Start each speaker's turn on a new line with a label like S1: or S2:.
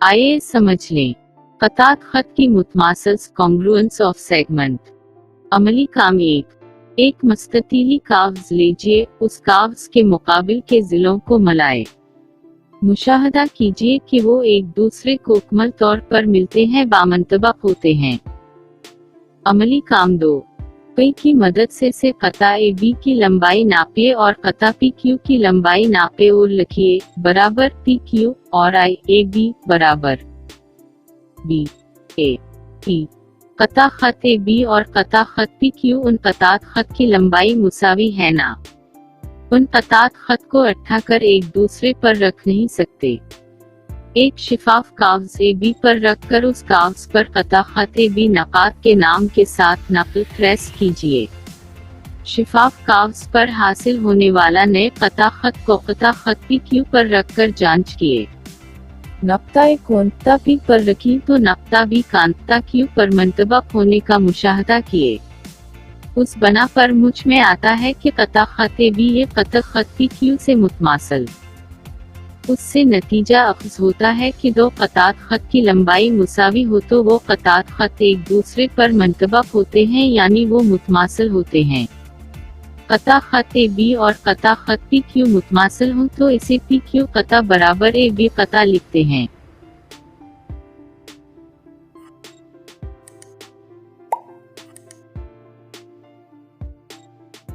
S1: आइए समझ लें कतात खत की मुतमासिल कॉन्ग्रुएंस ऑफ सेगमेंट। अमली काम एक मस्ततीली काव्ज लीजिए, उस काव्ज के मुकाबिल के जिलों को मिलाए। मुशाहदा कीजिए कि वो एक दूसरे को मुकम्मल तौर पर मिलते हैं, बामंतबक होते हैं। अमली काम 2, पी की मदद से कता ए बी की लंबाई नापिए और कता पी क्यू की लंबाई नापे और लिखिए बराबर पी क्यू और आई ए बी बराबर बी ए पी। कता खत ए बी और कता खत पी क्यू उन कतात खत की लंबाई मुसावी है ना। उन कतात खत को इकट्ठा कर एक दूसरे पर रख नहीं सकते। एक शिफाफ कागज ए बी पर रखकर उस कागज पर कता खत ए बी नकात के नाम के साथ नकल ट्रेस कीजिए। शिफाफ कागज पर हासिल होने वाला नए कता खत को कता खत पी क्यू पर रखकर जांच किए। नक्ता ए को नक्ता पी पर रखी तो नक्ता बी का नक्ता क्यू पर मंतबक होने का मुशाहदा किए। उस बना पर मुझ में आता है कि कता खत ए बी ये कता खत पी क्यू से मुतमासिल। उससे नतीजा अख्ज़ होता है कि दो कतात खत की लंबाई मुसावी हो तो वो कतात खत एक दूसरे पर मंतबक होते हैं, यानी वो मुतमासिल होते हैं। कता खत ए बी और कता खत पी क्यू मुतमासिल हों तो इसे पी क्यू कता बराबर ए बी कता लिखते हैं।